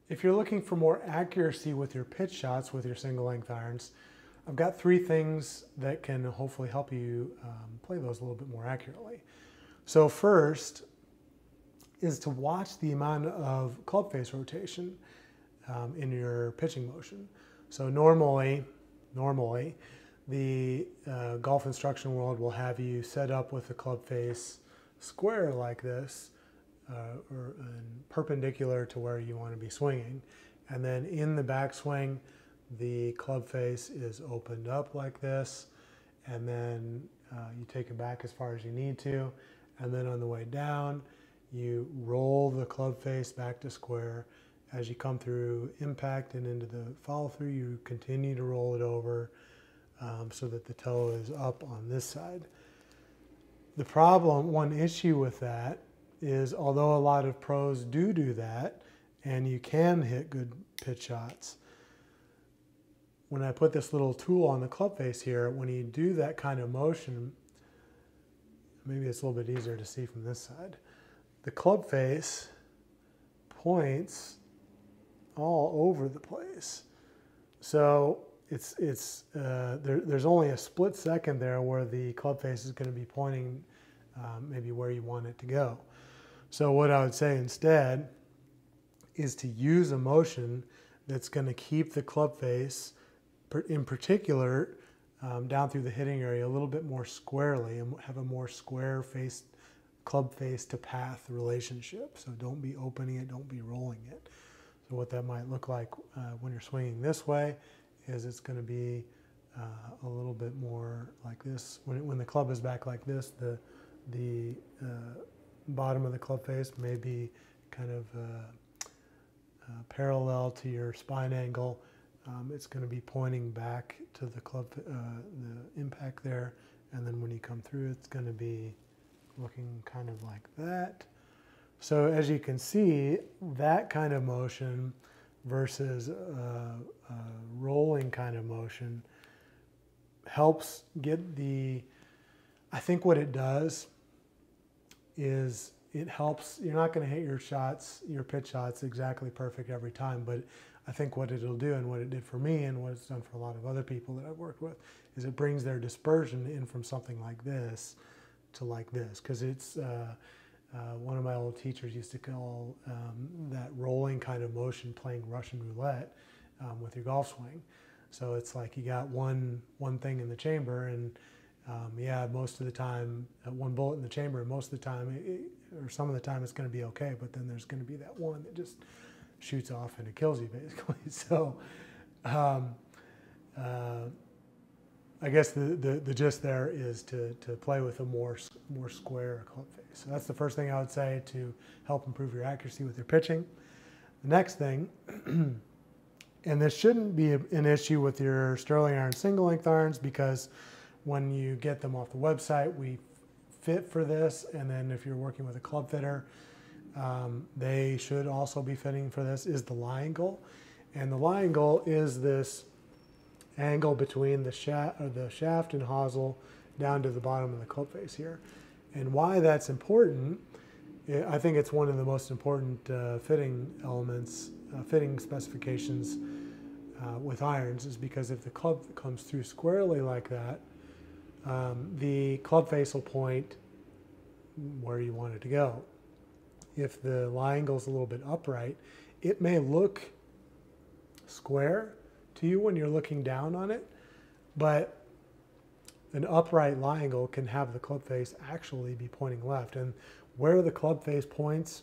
If you're looking for more accuracy with your pitch shots with your single length irons, I've got 3 things that can hopefully help you play those a little bit more accurately. So first is to watch the amount of club face rotation in your pitching motion. So normally the golf instruction world will have you set up with the club face square like this, or perpendicular to where you want to be swinging. And then in the backswing, the club face is opened up like this, and then you take it back as far as you need to, and then on the way down, you roll the club face back to square. As you come through impact and into the follow through, you continue to roll it over so that the toe is up on this side. The problem, one issue with that is, although a lot of pros do that, and you can hit good pitch shots, when I put this little tool on the club face here, when you do that kind of motion, maybe it's a little bit easier to see from this side, the club face points all over the place. So there's only a split second there where the club face is going to be pointing maybe where you want it to go. So what I would say instead is to use a motion that's going to keep the club face, in particular, down through the hitting area a little bit more squarely, and have a more square face, club face to path relationship. So don't be opening it, don't be rolling it. So what that might look like when you're swinging this way is it's going to be a little bit more like this. When the club is back like this, the bottom of the club face may be kind of parallel to your spine angle. It's going to be pointing back to the club, the impact there, and then when you come through, it's going to be looking kind of like that. So as you can see, that kind of motion versus rolling kind of motion helps get the, I think what it does is it helps, you're not going to hit your shots, your pitch shots exactly perfect every time, but I think what it'll do, and what it did for me and what it's done for a lot of other people that I've worked with, is it brings their dispersion in from something like this to like this. Because it's, one of my old teachers used to call that rolling kind of motion playing Russian roulette with your golf swing. So it's like you got one thing in the chamber, and yeah, most of the time, one bullet in the chamber, and most of the time, or some of the time, it's going to be okay. But then there's going to be that one that just shoots off and it kills you, basically. So I guess the gist there is to play with a more square club face. So that's the first thing I would say to help improve your accuracy with your pitching. The next thing, and this shouldn't be an issue with your Sterling iron single length irons, because when you get them off the website, we fit for this, and then if you're working with a club fitter, they should also be fitting for this, is the lie angle. And the lie angle is this angle between the shaft and hosel down to the bottom of the club face here. And why that's important, I think it's one of the most important fitting elements, fitting specifications with irons, is because if the club comes through squarely like that, the club face will point where you want it to go. If the lie angle is a little bit upright, it may look square to you when you're looking down on it, but an upright lie angle can have the club face actually be pointing left. And where the club face points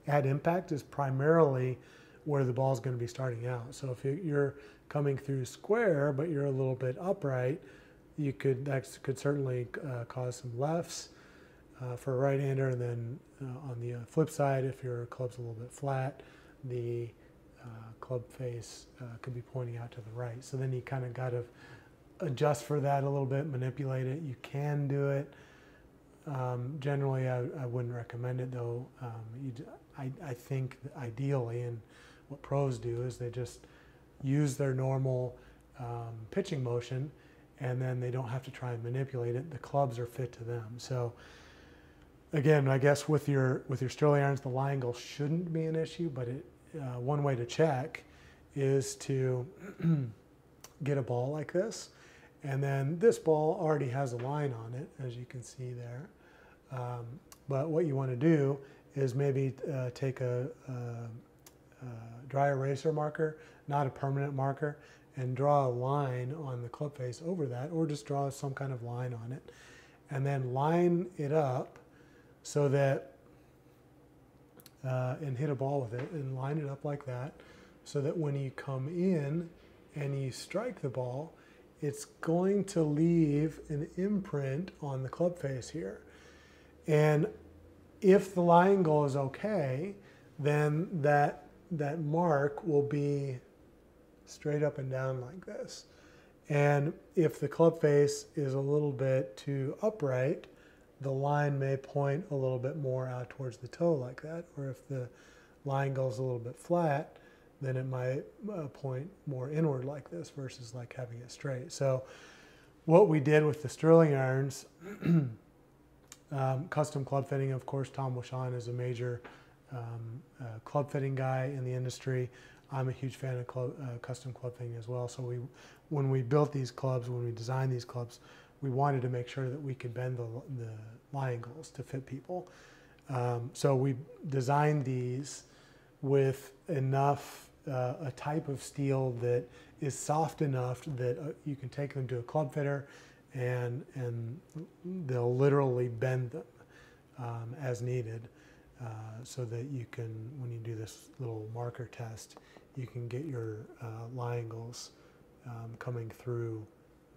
at impact is primarily where the ball is going to be starting out. So if you're coming through square, but you're a little bit upright, that could certainly cause some lefts for a right-hander. And then on the flip side, if your club's a little bit flat, the club face could be pointing out to the right. So then you kind of got to adjust for that a little bit, manipulate it. You can do it. Generally, I wouldn't recommend it, though. I think ideally, and what pros do, is they just use their normal pitching motion, and then they don't have to try and manipulate it. The clubs are fit to them. So again, I guess with your Sterling irons, the lie angle shouldn't be an issue, but one way to check is to get a ball like this. And then this ball already has a line on it, as you can see there. But what you want to do is maybe take a dry eraser marker, not a permanent marker, and draw a line on the club face over that, or just draw some kind of line on it. And then line it up so that, and hit a ball with it, and line it up like that, so that when you come in and you strike the ball, it's going to leave an imprint on the club face here. And if the lie angle is okay, then that mark will be straight up and down like this. And if the club face is a little bit too upright, the line may point a little bit more out towards the toe like that. Or if the line goes a little bit flat, then it might point more inward like this versus like having it straight. So what we did with the Sterling irons, custom club fitting, of course, Tom Washon is a major club fitting guy in the industry. I'm a huge fan of custom club fitting as well. So when we built these clubs, when we designed these clubs, we wanted to make sure that we could bend the lie angles to fit people. So we designed these with enough, a type of steel that is soft enough that you can take them to a club fitter and they'll literally bend them as needed, so that you can, when you do this little marker test, you can get your lie angles coming through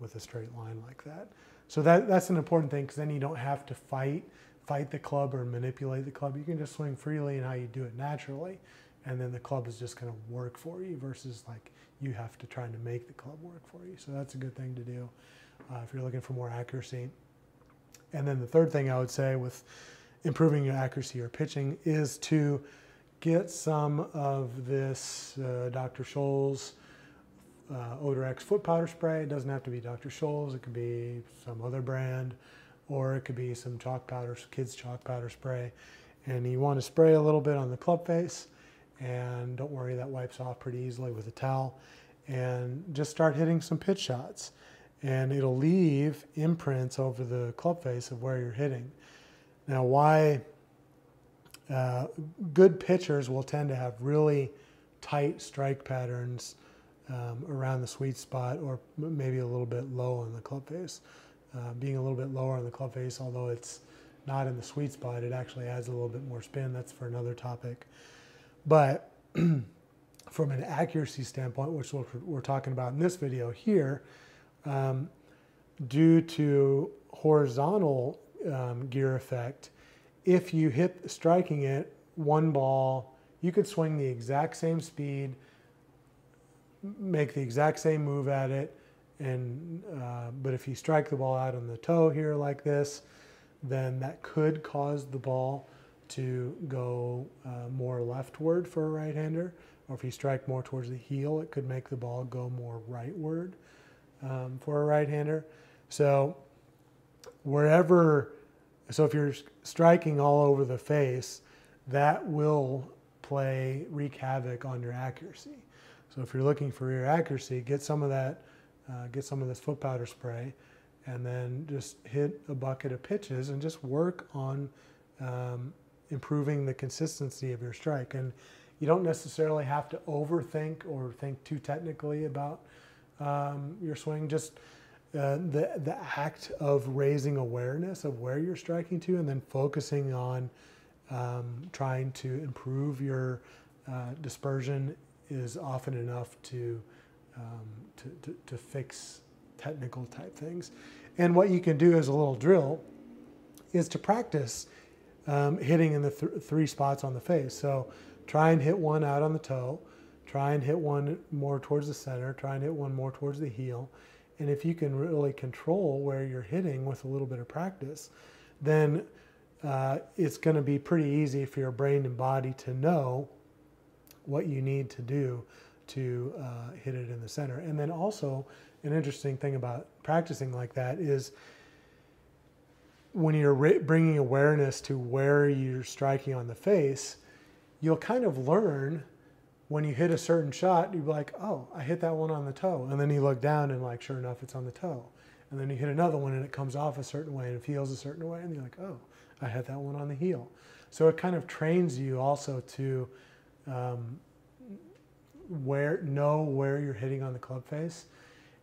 with a straight line like that. So that's an important thing, because then you don't have to fight the club or manipulate the club. You can just swing freely in how you do it naturally, and then the club is just going to work for you versus like you have to try to make the club work for you. So that's a good thing to do if you're looking for more accuracy. And then the third thing I would say with improving your accuracy or pitching is to get some of this Dr. Scholl's Odor X foot powder spray. It doesn't have to be Dr. Scholl's, it could be some other brand, or it could be some chalk powder, kids chalk powder spray. And you want to spray a little bit on the club face, and don't worry, that wipes off pretty easily with a towel. And just start hitting some pitch shots, and it'll leave imprints over the club face of where you're hitting. Now, why good pitchers will tend to have really tight strike patterns around the sweet spot, or maybe a little bit low on the club face. Being a little bit lower on the club face, although it's not in the sweet spot, it actually adds a little bit more spin. That's for another topic. But from an accuracy standpoint, which we're talking about in this video here, due to horizontal gear effect, if you hit striking it one ball, you could swing the exact same speed, make the exact same move at it, and but if you strike the ball out on the toe here like this, then that could cause the ball to go more leftward for a right-hander, or if you strike more towards the heel, it could make the ball go more rightward for a right-hander. So if you're striking all over the face, that will wreak havoc on your accuracy. So if you're looking for your accuracy, get some of that, get some of this foot powder spray, and then just hit a bucket of pitches and just work on improving the consistency of your strike. And you don't necessarily have to overthink or think too technically about your swing. Just the act of raising awareness of where you're striking to, and then focusing on trying to improve your dispersion is often enough to fix technical type things. And what you can do as a little drill is to practice hitting in the three spots on the face. So try and hit one out on the toe, try and hit one more towards the center, try and hit one more towards the heel. And if you can really control where you're hitting with a little bit of practice, then it's going to be pretty easy for your brain and body to know what you need to do to hit it in the center. And then also, an interesting thing about practicing like that is when you're bringing awareness to where you're striking on the face, you'll kind of learn when you hit a certain shot, you'd be like, oh, I hit that one on the toe. And then you look down and like, sure enough, it's on the toe. And then you hit another one and it comes off a certain way and it feels a certain way. And you're like, oh, I hit that one on the heel. So it kind of trains you also to know where you're hitting on the club face.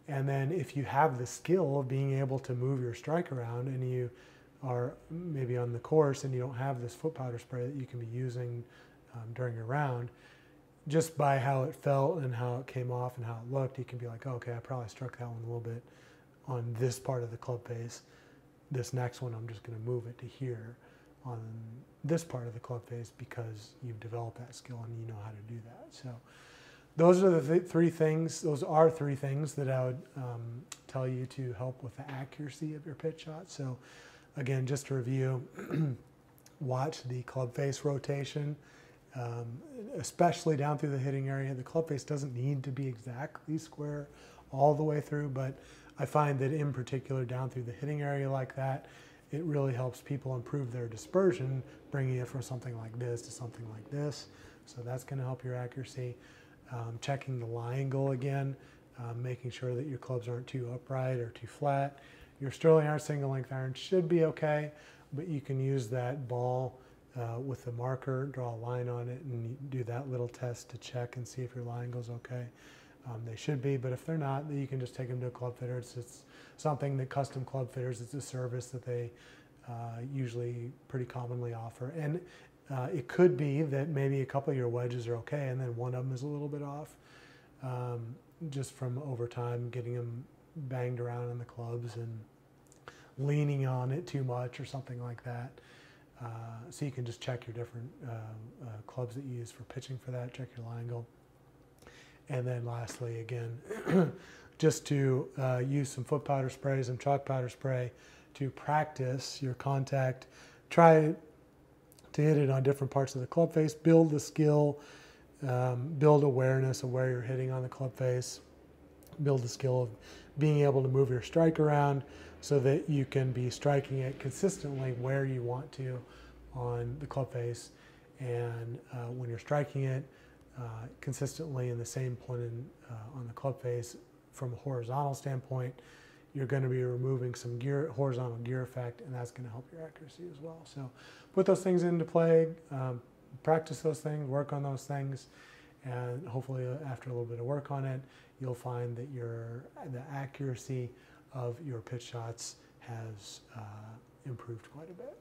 And then if you have the skill of being able to move your strike around and you are maybe on the course and you don't have this foot powder spray that you can be using during your round, just by how it felt and how it came off and how it looked, you can be like, oh, okay, I probably struck that one a little bit on this part of the club face. This next one, I'm just going to move it to here on this part of the club face because you've developed that skill and you know how to do that. So those are the three things. Those are three things that I would tell you to help with the accuracy of your pitch shot. So again, just to review, watch the club face rotation, especially down through the hitting area. The club face doesn't need to be exactly square all the way through, but I find that in particular down through the hitting area like that, it really helps people improve their dispersion, bringing it from something like this to something like this. So that's going to help your accuracy. Checking the lie angle again, making sure that your clubs aren't too upright or too flat. Your Sterling iron, single length iron should be okay, but you can use that ball with the marker, draw a line on it, and do that little test to check and see if your lie angle's okay. They should be, but if they're not, then you can just take them to a club fitter. It's something that custom club fitters, it's a service that they usually pretty commonly offer. And it could be that maybe a couple of your wedges are okay and then one of them is a little bit off, just from over time getting them banged around in the clubs and leaning on it too much or something like that. So you can just check your different clubs that you use for pitching for that, check your lie angle. And then lastly, again, just to use some foot powder spray, some chalk powder spray to practice your contact. Try to hit it on different parts of the club face, build the skill, build awareness of where you're hitting on the club face, build the skill of being able to move your strike around so that you can be striking it consistently where you want to on the club face. And when you're striking it, consistently in the same point on the club face from a horizontal standpoint, you're going to be removing some horizontal gear effect, and that's going to help your accuracy as well. So put those things into play, practice those things, work on those things, and hopefully after a little bit of work on it, you'll find that the accuracy of your pitch shots has improved quite a bit.